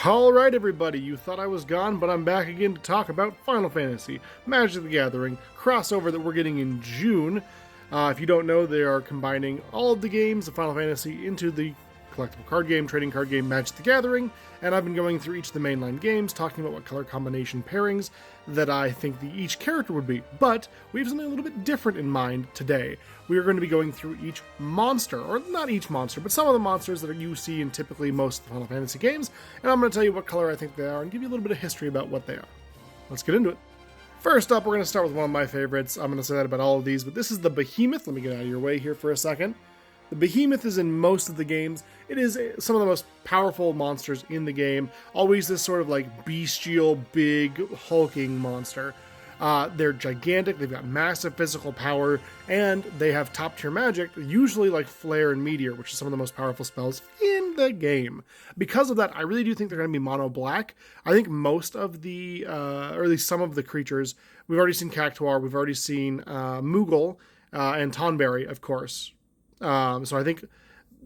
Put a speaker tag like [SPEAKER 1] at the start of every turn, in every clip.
[SPEAKER 1] Alright everybody, you thought I was gone, but I'm back again to talk about Final Fantasy, Magic the Gathering, crossover that we're getting in June. If you don't know, they are combining all of the games of Final Fantasy into the collectible card game, trading card game Magic the Gathering, and I've been going through each of the mainline games, talking about what color combination pairings that I think each character would be. But we have something a little bit different in mind today. We are going to be going through each monster, or not each monster, but some of the monsters that you see in typically most Final Fantasy games, and I'm going to tell you what color I think they are and give you a little bit of history about what they are. Let's get into it. First up, we're going to start with one of my favorites. I'm going to say that about all of these, but this is the Behemoth. Let me get out of your way here for a second. The Behemoth is in most of the games. It is some of the most powerful monsters in the game. Always this sort of like bestial, big, hulking monster. They're gigantic, they've got massive physical power, and they have top tier magic, usually like Flare and Meteor, which is some of the most powerful spells in the game. Because of that, I really do think they're going to be mono black. I think most of the, or at least some of the creatures, we've already seen Cactuar, we've already seen Moogle, and Tonberry, of course. So I think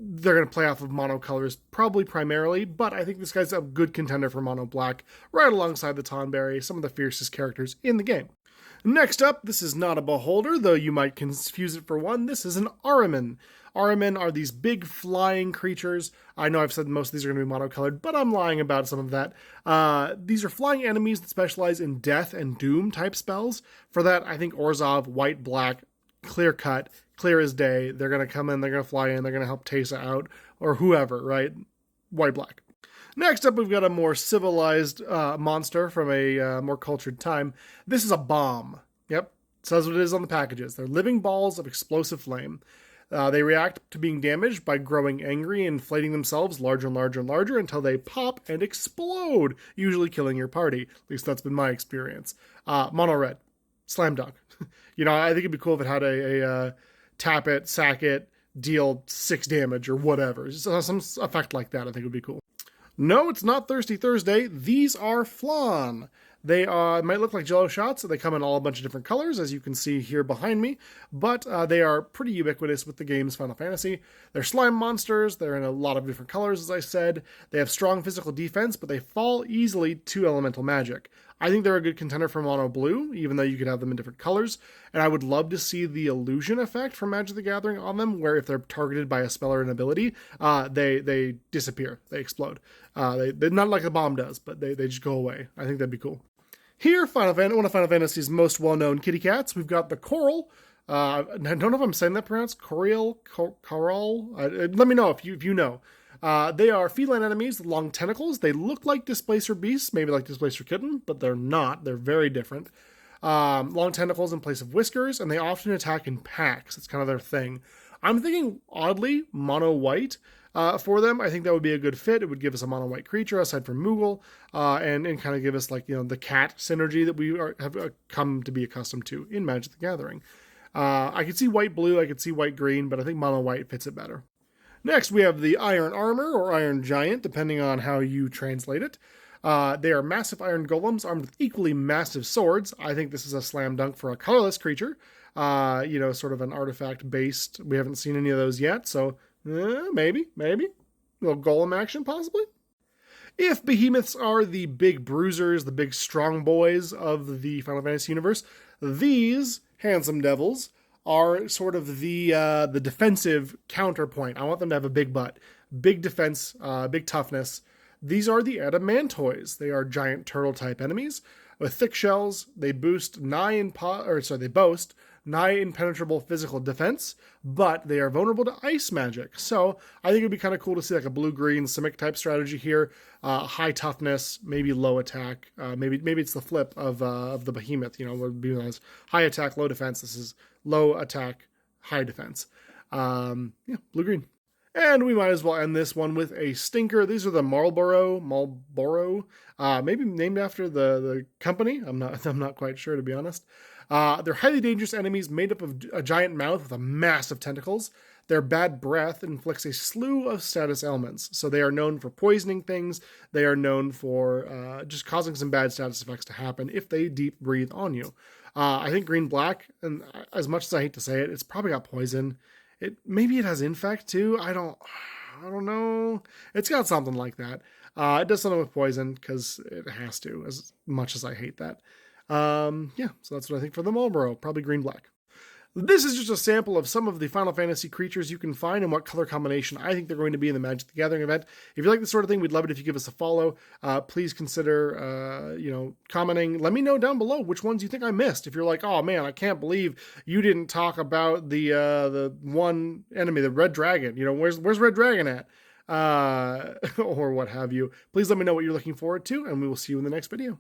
[SPEAKER 1] they're going to play off of mono colors probably primarily, but I think this guy's a good contender for mono black, right alongside the Tonberry, some of the fiercest characters in the game. Next up, this is not a Beholder, though you might confuse it for one. This is an Ahriman. Ahriman are these big flying creatures. I know I've said most of these are going to be monocolored, but I'm lying about some of that. These are flying enemies that specialize in death and doom type spells. For that, I think Orzhov, white, black, clear cut, clear as day. They're going to come in, they're going to fly in, they're going to help Teysa out, or whoever, right? White, black. Next up, we've got a more civilized monster from a more cultured time. This is a bomb. Yep, says what it is on the packages. They're living balls of explosive flame. They react to being damaged by growing angry and inflating themselves larger and larger and larger until they pop and explode, usually killing your party. At least that's been my experience. Mono red. Slam dunk. I think it'd be cool if it had a tap it, sack it, deal 6 damage or whatever. Some effect like that I think would be cool. No, it's not Thirsty Thursday. These are Flan. They might look like Jello shots. They come in all a bunch of different colors, as you can see here behind me, but they are pretty ubiquitous with the game's Final Fantasy. They're slime monsters. They're in a lot of different colors, as I said. They have strong physical defense, but they fall easily to elemental magic. I think they're a good contender for mono blue, even though you could have them in different colors, and I would love to see the illusion effect from Magic the Gathering on them, where if they're targeted by a spell or an ability, they disappear, they explode. They're not like the bomb does, but they just go away. I think that'd be cool. Here, one of Final Fantasy's most well-known kitty cats, we've got the Coral. I don't know if I'm saying that pronounced Coral. Let me know if you know. They are feline enemies with long tentacles. They look like Displacer beasts, maybe like Displacer kitten, but they're not. They're very different. Long tentacles in place of whiskers, and they often attack in packs. It's kind of their thing. I'm thinking, oddly, mono white for them. I think that would be a good fit. It would give us a mono white creature aside from Moogle, and kind of give us the cat synergy that we have come to be accustomed to in Magic the Gathering. I could see white blue, I could see white green, but I think mono white fits it better. Next, we have the Iron Armor, or Iron Giant, depending on how you translate it. They are massive iron golems armed with equally massive swords. I think this is a slam dunk for a colorless creature. Sort of an artifact-based. We haven't seen any of those yet, so maybe. A little golem action, possibly. If behemoths are the big bruisers, the big strong boys of the Final Fantasy universe, these handsome devils are sort of the defensive counterpoint. I want them to have a big butt, big defense, big toughness. These are the Adamantoids. They are giant turtle-type enemies with thick shells. They boast nigh impenetrable physical defense, but they are vulnerable to ice magic. So I think it'd be kind of cool to see like a blue-green Simic type strategy here. High toughness, maybe low attack. Maybe it's the flip of the Behemoth. Would be nice. High attack, low defense. This is low attack, high defense. Blue-green. And we might as well end this one with a stinker. These are the Marlboro, maybe named after the company. I'm not quite sure, to be honest. They're highly dangerous enemies made up of a giant mouth with a massive tentacles. Their bad breath inflicts a slew of status ailments. So they are known for poisoning things. They are known for just causing some bad status effects to happen if they deep breathe on you. I think green-black, and as much as I hate to say it, it's probably got poison. Maybe it has infect too. I don't know. It's got something like that. It does something with poison because it has to, as much as I hate that. Yeah, so that's what I think for the Marlboro. Probably green black. This is just a sample of some of the Final Fantasy creatures you can find and what color combination I think they're going to be in the Magic the Gathering event. If you like this sort of thing, we'd love it if you give us a follow. Please consider, commenting. Let me know down below which ones you think I missed. If you're like, oh man, I can't believe you didn't talk about the one enemy, the Red Dragon. Where's Red Dragon at? Or what have you. Please let me know what you're looking forward to, and we will see you in the next video.